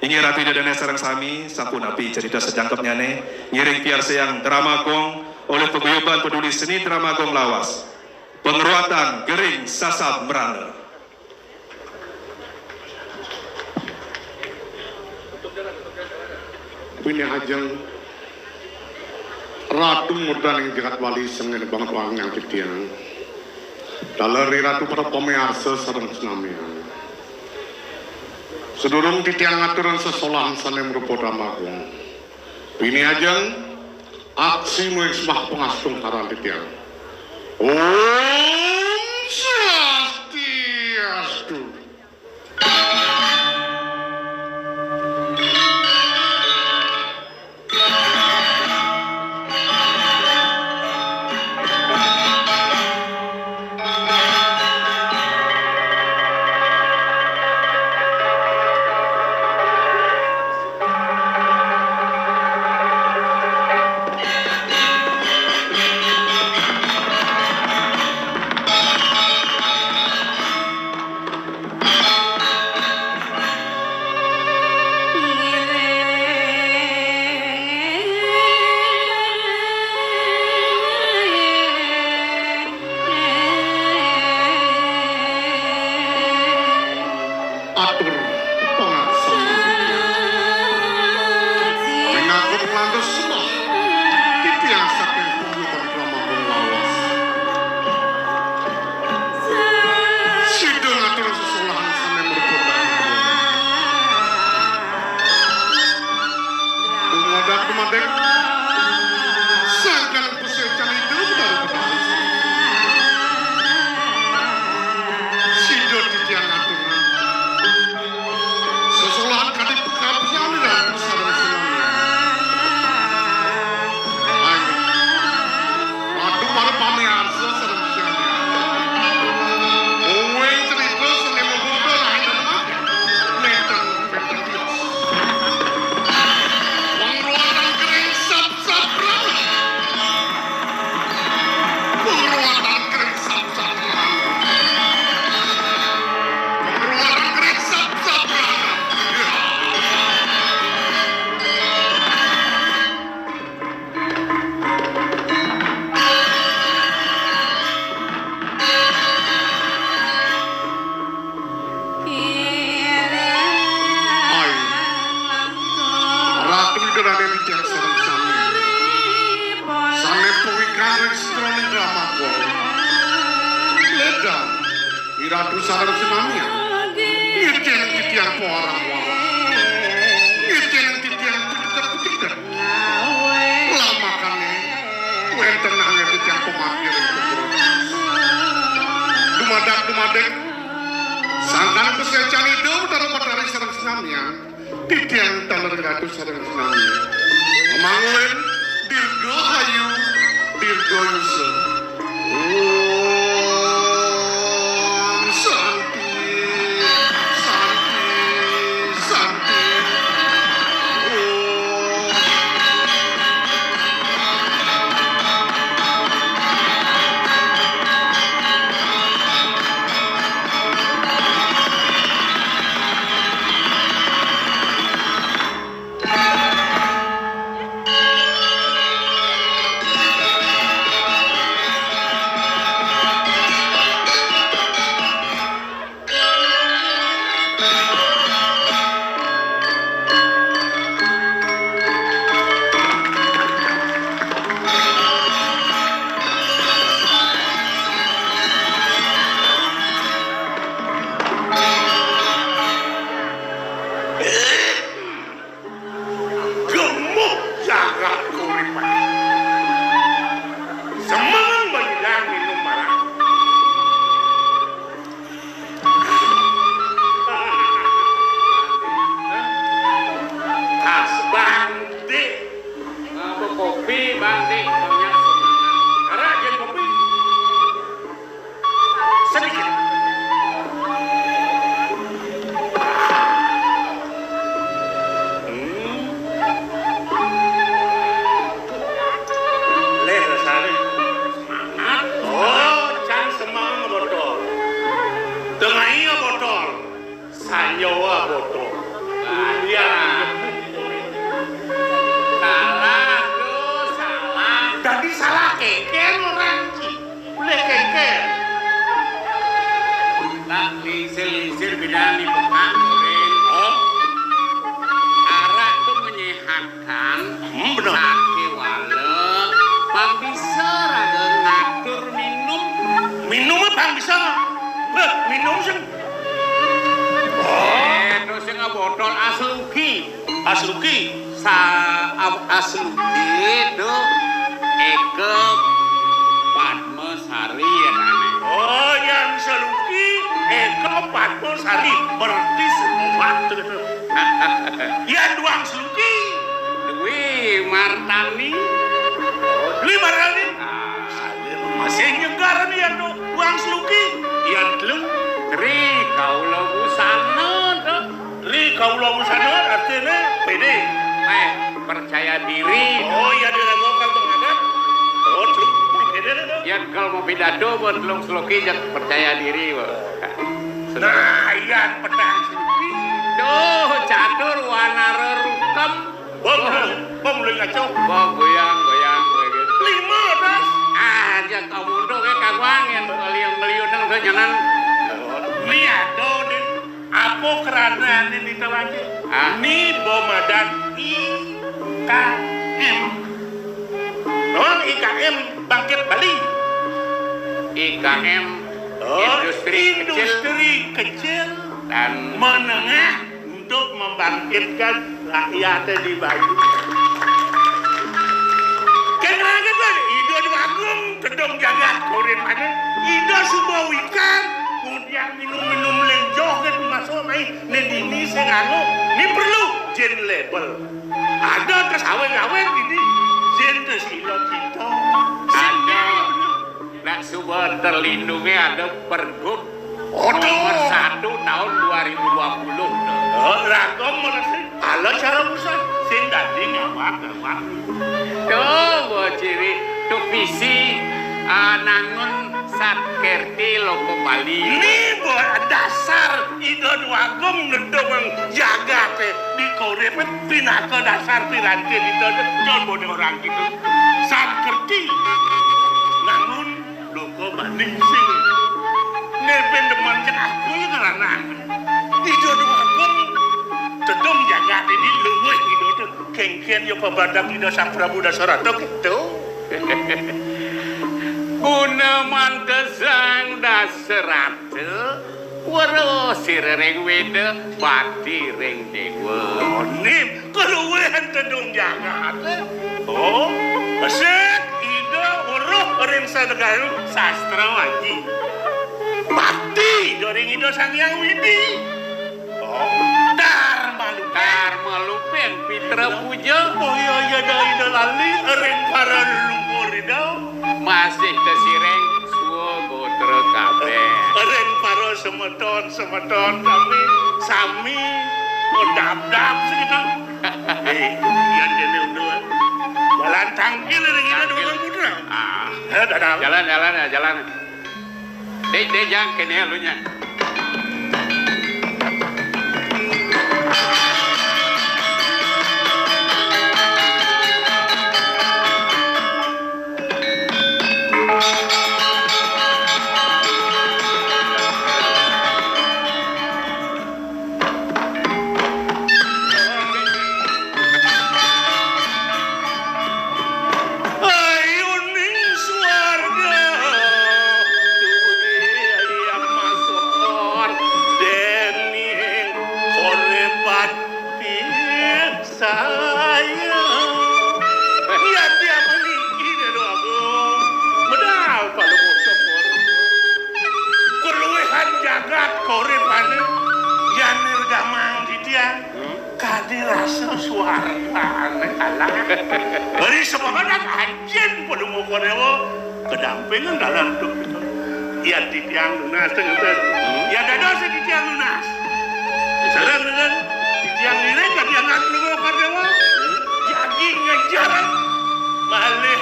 Ingi ratu dadane sarang sami, sampun api cerita sejangkepnya ne, ngiring piar sayang Dramagong oleh paguyuban peduli seni Dramagong lawas. Pengeruatan Gering Sasab Merana. Pini ajeng ratu muda yang jagat wali sengen banget wang yang kitiang. Daleri ratu para pemearsa sareng senamian. Sedurung titiang aturan sesolahan sanem rupa Dramagong. Pini ajeng aksi muismah pengastung haran titiang. Om Swastiastu. botol Asluki. Asluki. Asluki itu Eke Padmasari ya nane. Oh, yang Saluki Eko Padmasari berarti obat gitu. Ya Duang Saluki. Dwi Martani. Dwi Martani. Masih Ah, nyegar nih ya Duang Saluki. Ya dulu. Tri kaula busana tuh. Tri kaula busana artinya pede. Percaya diri. Oh iya dia lokal pengadap. Oh dulu pede tuh. Ya kalau mau pidato buat long sloki jangan percaya diri. Nah iya pedang Saluki. Duh catur warna rerukem. Bom lu ngaco. Bom goyang begitu. 5 atas. Aja kamu tuh kayak kagwangin beliau nang nyanan. Ini ada nih. Apa kerana ini lagi? Ini bomadan IKM. Non IKM Bangkit Bali. IKM industri kecil dan menengah untuk membangkitkan rakyat di Bali. Kenapa gitu? Ido Agung kedong jagat korin mana? Ido semua wikan. Kemudian minum lenjok kan masuk main ini sengano. Ini perlu jen label. Ada terus awen ini jen terus ilo kita. ada nak sebuah terlindungi ada pergub nomor 1 tahun 2020. Oh, ragam merasa ala cara pusat sing dadi ngawak. Tuh buat ciri tuh visi nangun Satkerti Loko Bali. Ini buat dasar idon wagum ngedong jaga teh di korep pinaka dasar piranti itu jangan bodoh orang gitu. Satkerti namun Loko Bali sing nerpen demen cek aku ya karena idon wagum tedong jaga ini luwih gitu tuh kengkian yo pebadak idon Sang Prabu Dasarata gitu. Gunaman kesang Dasarata waro sireng weda bati ring dewa. Nim keluwehan tedong jagat. Oh, asyik ida uruh ring sadagaru sastra waji. Bati doring ida Sang Hyang Widi. Oh, Dharma Lupeng Pitra Puja. Oh iya dah ida lali ring para lumpur ida. Masih tesireng suwo gotra kabeh. Ring para semeton kami sami ondap-dap segitu. Iya dene unduan. Jalan tangkil ring ida dengan putra. Dadang. Jalan. Dek jang kene lu nya. Dari semangat anjing pada mau konewo kedampingan dalam tuh ya di tiang lunas tengen ya dada se di tiang lunas sareng dengan di tiang lirek ka tiang anu mau konewo jadi ngejaran malih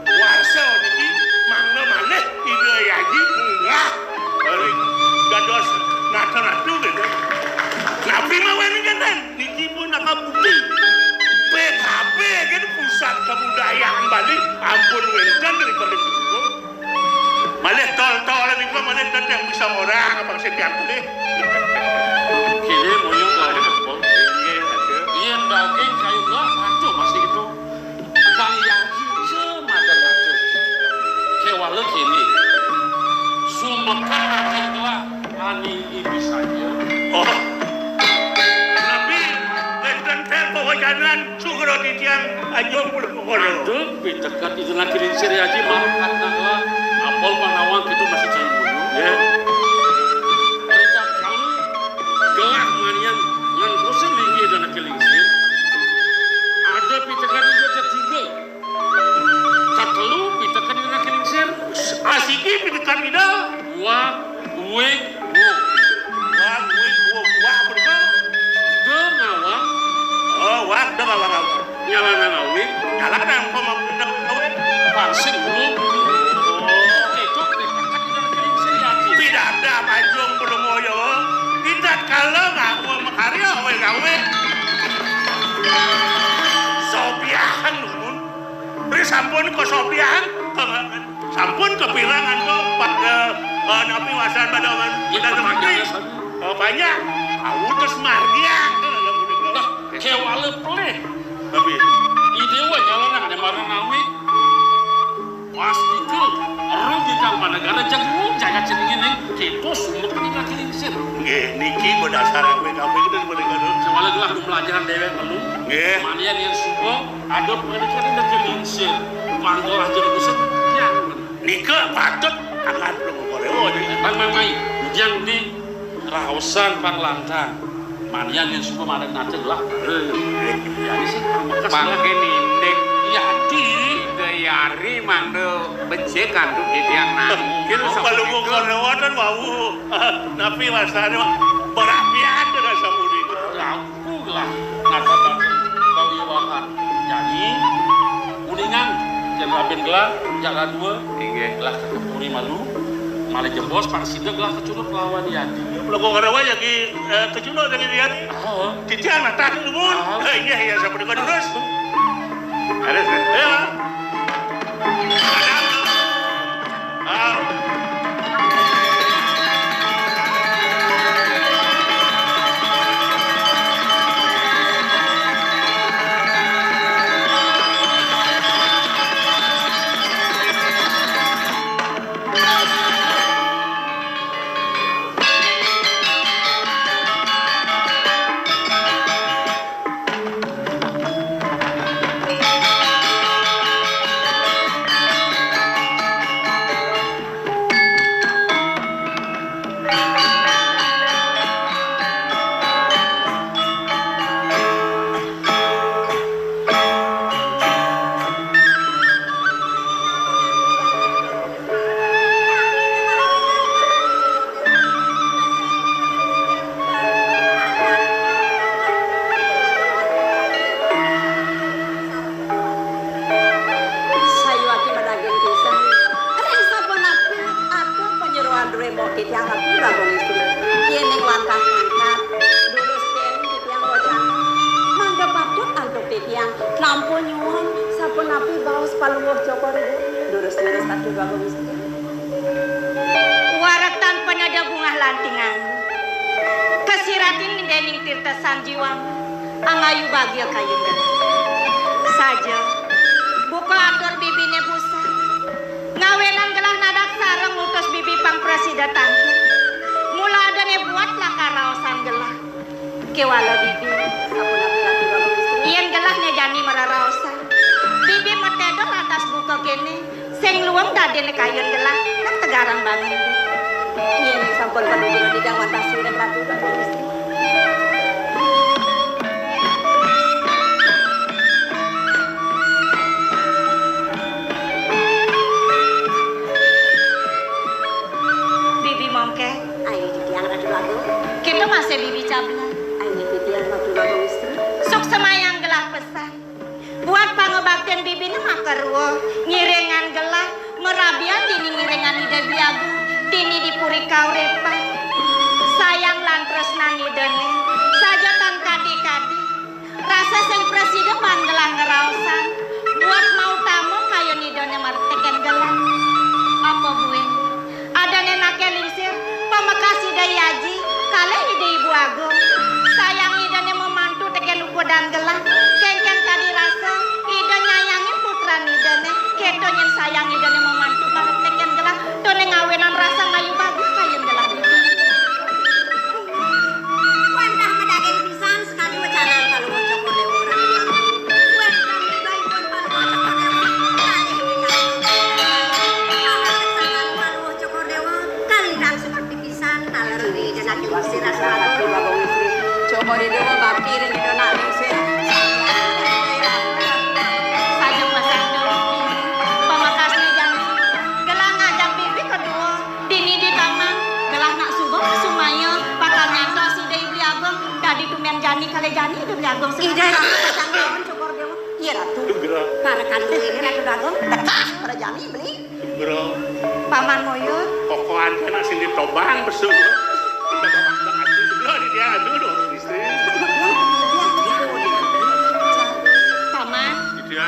warsa niki mangga malih ide yaji enggak balik dados natu gitu tapi mawen kan niki pun nakabukti PKB kan pusat kebudayaan Bali ampun welkan daripada itu malih tol-tol ini kok malih yang bisa orang apa setiap kali kini muyung lagi nempel iya daging kayu gak macam masih gitu bang yaji semata macam kewala kini sumber karena itulah ani ini saja oh kanan sugro titiang ajong puluh kono. Tuh, pitekat itu nak kirim siri aja makan nagla. Apol panawang itu masih cari dulu. Ya. Kita kamu gelah manian ngan dosen lagi dan nak kirim siri. Ada pitekat itu ketiga. Katelu pitekat itu nak kirim siri. Asiki pitekat ida. Wah, wek, wo. Wah berapa? Dengawang. Oh, wah dah wah. Nyalanan awik. Jalanan sama benak kowe. Pasir dulu. Itu pitekat itu nak kirim siri aja. Tidak ada majong belum moyo. Kita kalau ngaku makarya we gawe. Sopiahan nun. Beri sampun ke sopiahan. Sampun kepirangan tuh pada napi wasan pada kita menteri. Oh banyak. Aku terus margia. Nah, kewale peleh. Tapi Ide wa nyalanan ada marah nawi. Pasti ke. Rugi kang panegara jagung jaga ceningin nih. Kita semua penikah kilingsir. nggih niki berdasar WKP kita sebagai Sewala gelah du pelajaran dewek lalu. nggih. Manian yang suko ada penikah ini kilingsir. Manggil aja di pusat. Yang Nika patut akan belum koreo Bang Mamai, yang di Rahosan Bang Lantang. Manian yang suko madan nate gelah. Jadi sih Bangke nindek ya di Yari mangdo becekan tuh di tiang nangkil kalau mau koreo dan wau napi wasane berapian dengan samudi. lampu lah nata kau iwakan. Jadi kuningan jangan raben gelah jaga dua gelah kekepuri malu malah jebos pak sidak gelah kecurut lawan Yadi. Kalau koreo lagi keculo dengan dia nih. Oh, Titian tak lumun. Iya sampai dengan terus. Ada ya. Nampun nyuwun sampun napi baos paluwuh Joko Ridho. Lurus-lurus kaki bago Gusti. Warak tanpa nada bunga lantingan. Kesiratin dening tirta sanjiwang. Angayu bagia kayun saja. Buka atur bibine busa. Ngawenan gelah nadak sareng ngutus bibi pang presida tangkil. Mula adane buat lakaraosan gelah. Kewala bibi sampun napi kaki bago Gusti. Yen gelahnya jani mararaosan. Bibi metedol atas buka kene. Sing luweng dadene kayun gelah. Kan tegarang banget. Yen sampun panuju didang watasi dan ratu bago Gusti. Kita masih bibi cablan. Ayo titian madu bago Gusti. Sok semayang gelah pesan. Buat pangebaktian bibi ini makarwo. Ngirengan gelah. Merabian dini ngirengan ide biagu. Dini dipuri kaurepan. Sayang lan tresnan idene. Saja tan kadi-kadi. Rasa sing presiden panggelah ngeraosan. Buat mau tamu kayo nidone marteken gelah. Apa buen? Ada nenake lingsir. Pemakasih dari Haji. Kalian ide ibu agung. Sayang idenya memantu teke lupa dan gelah. Kengken tadi rasa ide nyayangin putra idenya. Keto yang sayang idenya memantu banget teken gelah. Tone ngawenan rasa ngayu bagus kayen gelah bibi. Wan Dewi Agung Ida ratu pasang syukur dewa. Iya ratu. Para kantu ini ratu Agung dekah pada jami beli. Bro, Paman Moyo. kokoan kena sini tobang bersungguh. Bro, dia duduk istri. Paman. Dia.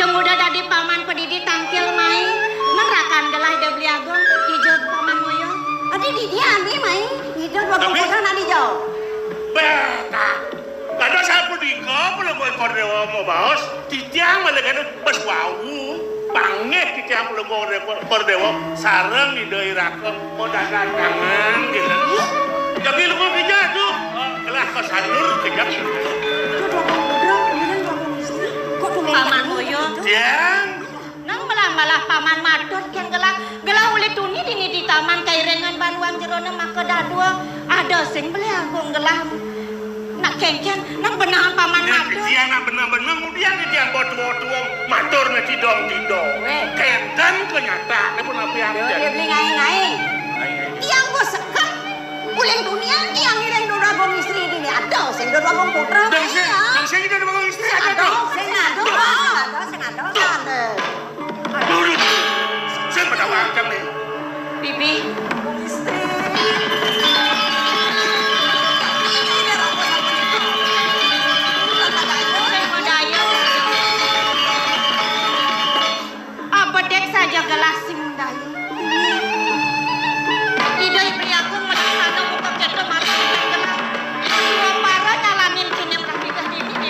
Tunggu dadi paman pedidi tangkil main. Nerakan gelah Dewi Agung hijau Paman Moyo. Adi di dia ambil main. Hijau dua kumpulkan adi jauh. Beta. Kada sapu di kau belum buat kordewa mau baos. Titiang malah kada bas bau. Pangeh titiang belum kordewa. Sarang di daerah ke mau dagangan gitu. Jadi lu kau kerja tuh. Kelah kau salur kerja. Paman Moyo. Tiang. Nang malah paman matur ken gelah uli tuni dini di taman kairengan Banuang jerona maka dadua ada sing beli agung gelah nak kengken nang benahan paman matur. Dia nak benar-benar kemudian dia bot-bot matur na tidong-tidong. Kenten kenyataan pun apa yang Dia beli ngai-ngai. Tiang bos sekat uling dunia tiang ireng doragong istri dini ada sing doragong putra. Dan saya kita ada bangun istri ada tuh. Sing ada. Dulu. Saya pada wakam nih. Bibi. Apa dek saja gelas sing dayu. Idoi beli aku menahan muka keto mati gelas. Dua para nyalanin kini merapikan ini di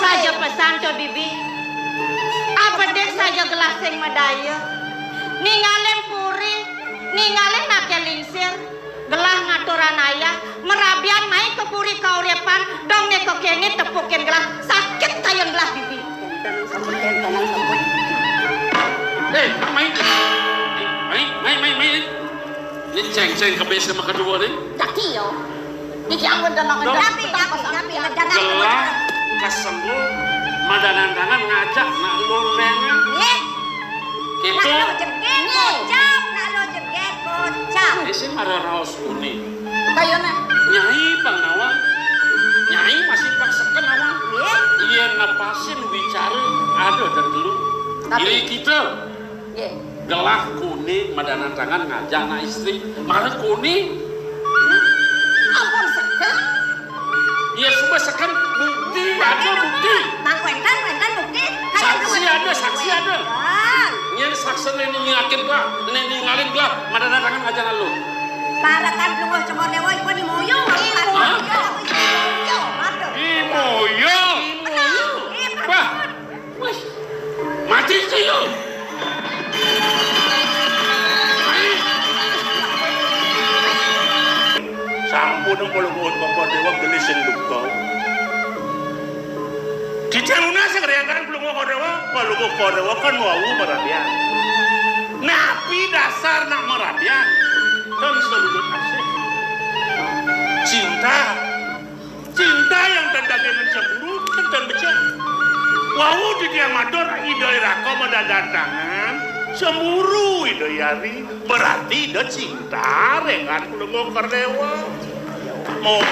saja pesan ke bibi. Apa dek saja gelas sing medaya. Ninggalin puri, ninggalin make lingsir, gelah ngaturan ayah, merabian naik ke puri kaurepan, dong neko kene tepukin gelas sakit tayang gelah bibi. Main. Ini ceng-ceng kebes sama kedua nih. Jaki yo. Ini jangan denang tapi Gelah kesembuh madanan tangan ngajak nak lulengan. Gitu. Ini sih marah raos kuning. Kayaknya. Nyai pangawang. Nyai masih paksakan awang. Iya napasin bicara ada dan dulu. Jadi kita. Gelah kuning madanan tangan ngajak na istri. Marah kuning. Ampun sekan. Iya semua sekan bukti ada bukti. Kuentan bukti. Saksi ada. Ini saksi ini yakin gua, ini ngalin gua, madanan tangan ngajak na lu. Para kan lu cuma dewa iku di moyo. Imoyo. Bah. Wih. Mati sih lu. Sampun kalau buat bapak dewa gelis senduk kau. Di jalurnya sekarang kan belum mau dewa, kalau mau dewa kan mau merabian. Nabi dasar nak merabian, kan selalu asik. Cinta yang tandanya cemburu, kan becah. Wau di dia mador idoi rako mendatangan, cemburu idoi hari, berarti dia cinta dengan belum mau dewa. Mau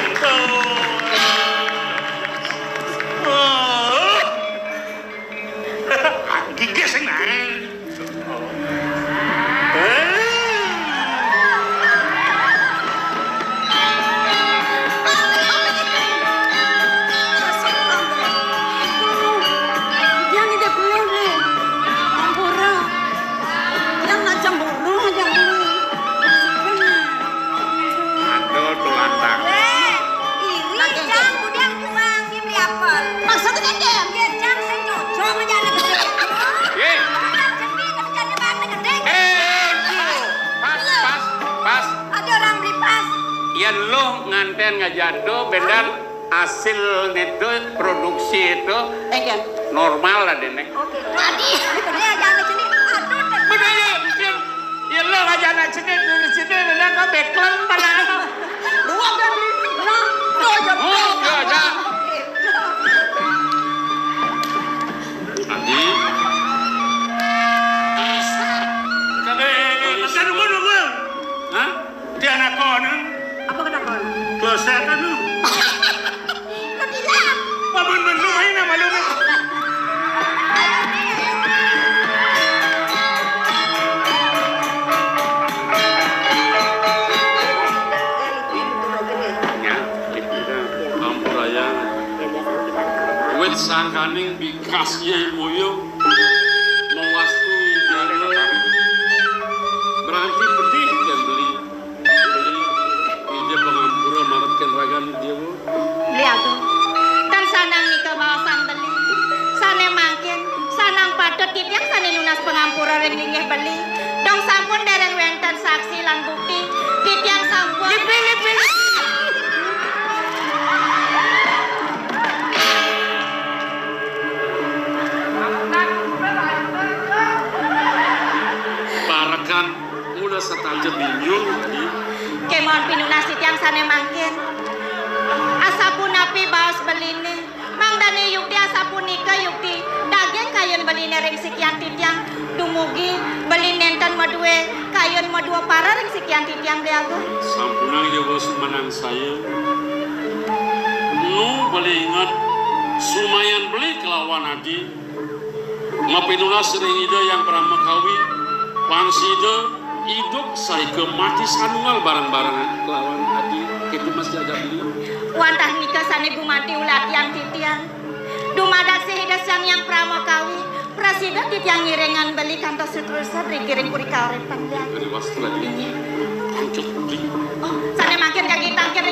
manten ngajado benar hasil itu produksi itu normal lah deh neng. Oke. Tadi itu dia jangan sini. Aduh. Bener ya, ya lo aja nak sini di sini benar kau beklan pada apa? Dua kali. Nah, Oh, ya. Adi. Kan dulu bang. Hah? Dia anak kau nih. apa kata kau? Kloset kan lu. Tidak. Paman lu main sama lu nih. Ampuraya. Wet sangkaning bikasnya moyo mewastui jalan berarti pedih kan beli ide pengampura maretkan ragan dia bu Lihat tuh. Kan sanang nikah bawasan beli. Sane mangkin, sanang patut titiang sane lunas pengampura ring linggih beli. Dong sampun dereng wenten saksi lan bukti. Titiang sampun. Lipi. parakan udah setaja bingung tadi Kemon pinunas titiang sane mangkin. Asapun api baos beline. Mang dani yukti asapun nikah yukti. Daging kayun beline ring sekian titiang. Dumugi beli nenten madue kayun madua para ring sekian titiang liaga. sampunang ya bos menang saya nu beli ingat sumayan beli kelawan adi ngapinuna sering ide yang pernah makawi panside hidup saya ke mati sanungal barang-barang kelawan adi itu masih ada beli Wantah nikah sane gumanti ulatian titiang. Dumadak sehidas yang pramokawi. Presiden titiang ngirengan beli kantor seterusnya rikiring kuri kaurepan liaga. dari wastu lagi angcut beli Oh, sane makin kaki tangkir